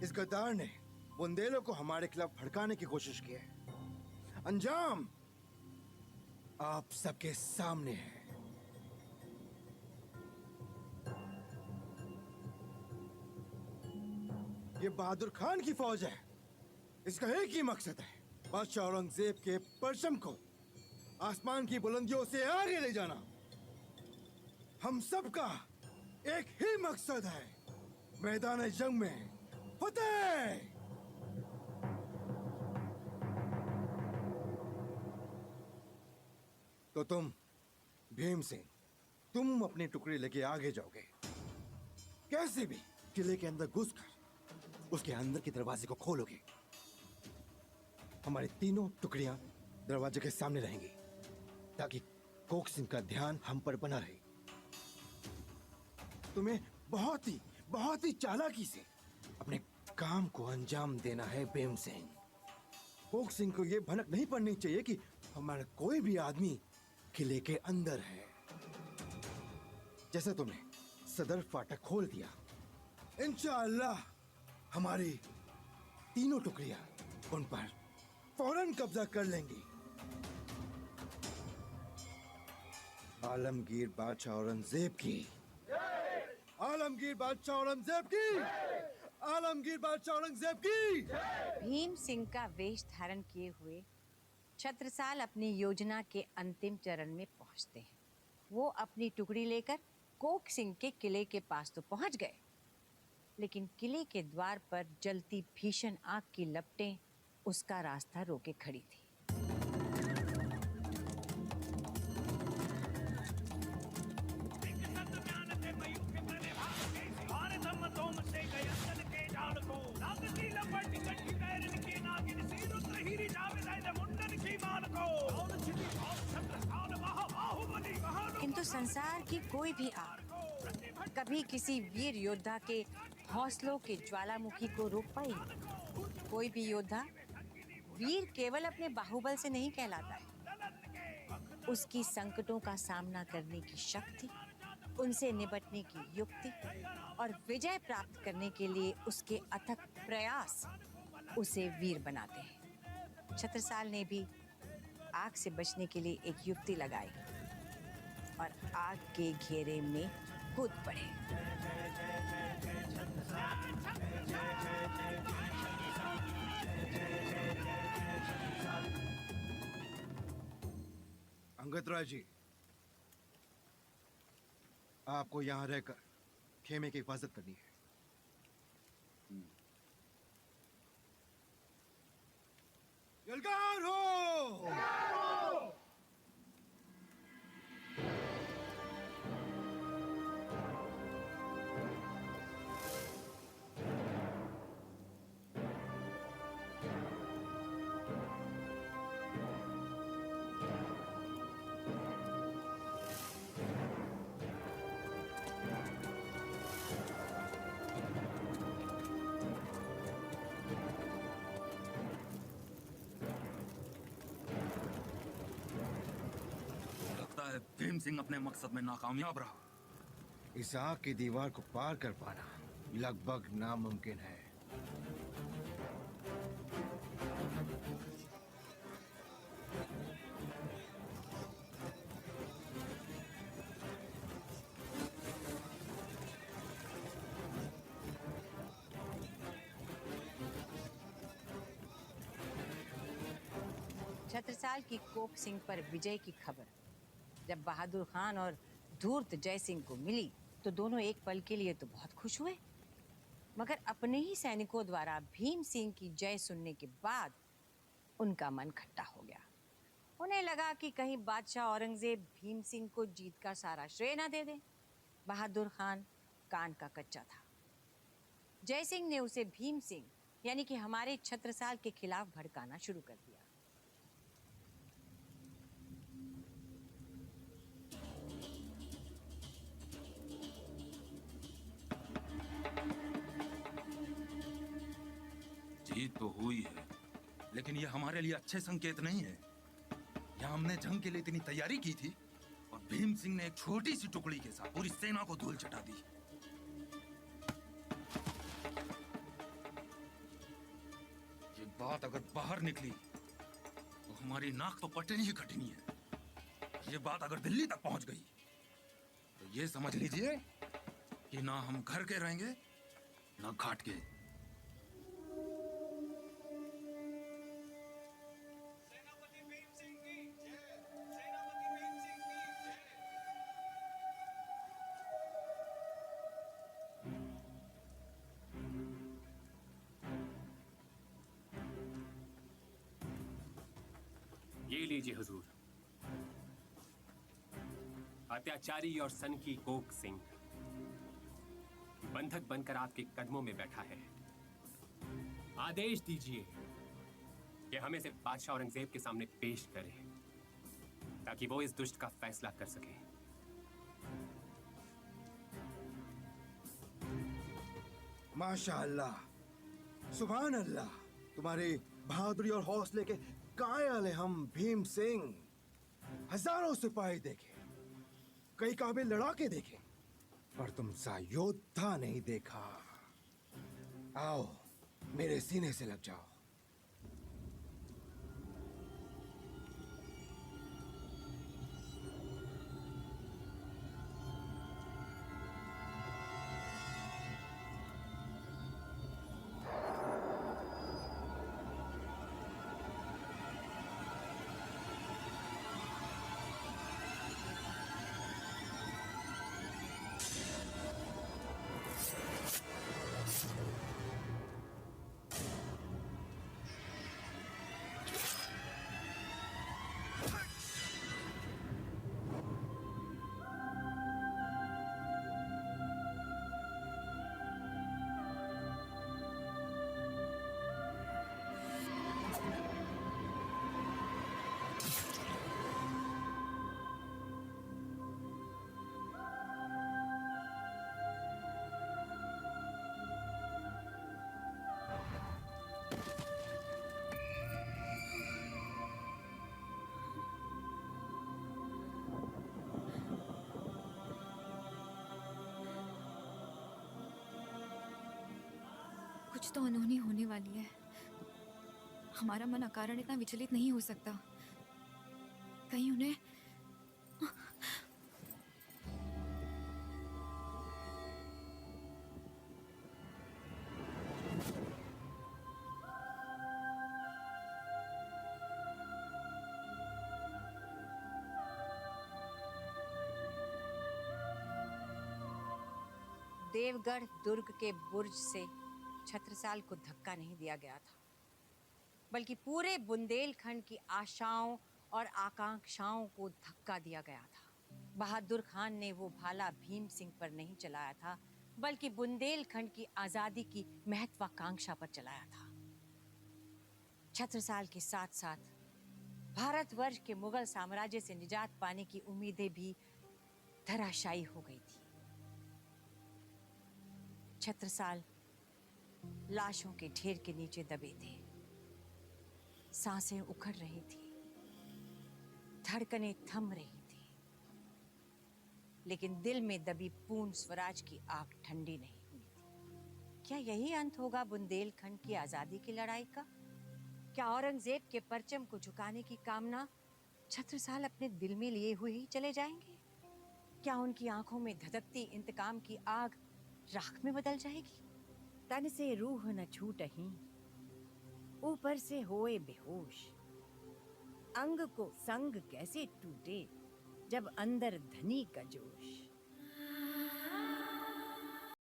इस गद्दार ने बुंदेलों को हमारे खिलाफ भड़काने की कोशिश की है। अंजाम आप सबके सामने है। ये बहादुर खान की फौज है। इसका एक ही मकसद है, बादशाह औरंगजेब के परचम को आसमान की बुलंदियों से आगे ले जाना। हम सबका एक ही मकसद है, मैदान जंग में फतेह। तो तुम भीम सिंह, तुम अपनी टुकड़ी लेके आगे जाओगे। कैसे भी किले के अंदर घुसकर उसके अंदर के दरवाजे को खोलोगे। हमारी तीनों टुकड़ियां दरवाजे के सामने रहेंगी ताकि कोक सिंह का ध्यान हम पर बना रहे। तुम्हें बहुत ही चालाकी से अपने काम को अंजाम देना है भीम सिंह। कोक सिंह को यह भनक नहीं पड़नी चाहिए कि हमारा कोई भी आदमी किले के अंदर है। जैसे तुमने सदर फाटक खोल दिया, इंशाअल्लाह हमारी तीनों टुकड़ियां उन पर फौरन कब्जा कर लेंगी। आलमगीर बादशाह औरंगजेब की, आलमगीर बादशाह औरंगजेब की, आलमगीर बादशाह औरंगजेब की। भीम सिंह का वेश धारण किए हुए छत्रसाल अपनी योजना के अंतिम चरण में पहुंचते हैं। वो अपनी टुकड़ी लेकर कोक सिंह के किले के पास तो पहुंच गए, लेकिन किले के द्वार पर जलती भीषण आग की लपटें उसका रास्ता रोके खड़ी थी। किंतु संसार की कोई भी आग कभी किसी वीर योद्धा के हौसलों के ज्वालामुखी को रोक पाई। कोई भी योद्धा वीर केवल अपने बाहुबल से नहीं कहलाता है। उसकी संकटों का सामना करने की शक्ति, उनसे निपटने की युक्ति और विजय प्राप्त करने के लिए उसके अथक प्रयास उसे वीर बनाते हैं। छत्रसाल ने भी आग से बचने के लिए एक युक्ति लगाई और आग के घेरे में कूद पड़े। अंगदराज जी, आपको यहां रहकर खेमे की हिफाजत करनी है। यलगार हो! भीम सिंह अपने मकसद में नाकामयाब रहा। इस आग की दीवार को पार कर पाना लगभग नामुमकिन है। छत्रसाल की कोक सिंह पर विजय की खबर जब बहादुर खान और धूर्त जय सिंह को मिली तो दोनों एक पल के लिए तो बहुत खुश हुए, मगर अपने ही सैनिकों द्वारा भीम सिंह की जय सुनने के बाद उनका मन खट्टा हो गया। उन्हें लगा कि कहीं बादशाह औरंगजेब भीम सिंह को जीत का सारा श्रेय ना दे दे। बहादुर खान कान का कच्चा था। जय सिंह ने उसे भीम सिंह यानी कि हमारे छत्रसाल के खिलाफ भड़काना शुरू कर दिया। तो हुई है, लेकिन ये हमारे लिए अच्छे संकेत नहीं है। यहाँ हमने जंग के लिए इतनी तैयारी की थी और भीम सिंह ने एक छोटी सी टुकड़ी के साथ पूरी सेना को धूल चटा दी। ये बात अगर बाहर निकली तो हमारी नाक तो कटनी ही कटनी है। ये बात अगर दिल्ली तक पहुंच गई तो ये समझ लीजिए कि ना हम घर के रहेंगे ना घाट के। ये लीजिए हुजूर, अत्याचारी और सनकी कोक सिंह बंधक बनकर आपके कदमों में बैठा है। आदेश दीजिए कि हमें सिर्फ बादशाह औरंगजेब के सामने पेश करें ताकि वो इस दुष्ट का फैसला कर सके। माशाअल्लाह, सुभान अल्लाह, तुम्हारी बहादुरी और हौसले के कायल हैं हम भीम सिंह। हजारों सिपाही देखे, कई काबिल लड़ाके देखे, पर तुम सा योद्धा नहीं देखा। आओ मेरे सीने से लग जाओ। कुछ तो अनहोनी होने वाली है। हमारा मन अकारण इतना विचलित नहीं हो सकता। कहीं उन्हें देवगढ़ दुर्ग के बुर्ज से छत्रसाल को धक्का नहीं दिया गया था, बल्कि पूरे बुंदेलखंड की आशाओं और आकांक्षाओं को धक्का दिया गया था। बहादुर खान ने वो भाला भीम सिंह पर नहीं चलाया था, बल्कि बुंदेलखंड की आजादी की महत्वाकांक्षा पर चलाया था। छत्रसाल के साथ साथ भारतवर्ष के मुगल साम्राज्य से निजात पाने की उम्मीदें भी धराशायी हो गई थी। छत्रसाल लाशों के ढेर के नीचे दबे थे, सांसें उखड़ रही थी, धड़कनें थम रही थी, लेकिन दिल में दबी पूर्ण स्वराज की आग ठंडी नहीं हुई थी। क्या यही अंत होगा बुंदेलखंड की आजादी की लड़ाई का? क्या औरंगजेब के परचम को झुकाने की कामना छत्रसाल अपने दिल में लिए हुए ही चले जाएंगे? क्या उनकी आंखों में धधकती इंतकाम की आग राख में बदल जाएगी? तन से रूह न छूटही, ऊपर से होए बेहोश, अंग को संग कैसे टूटे जब अंदर धनी का जोश।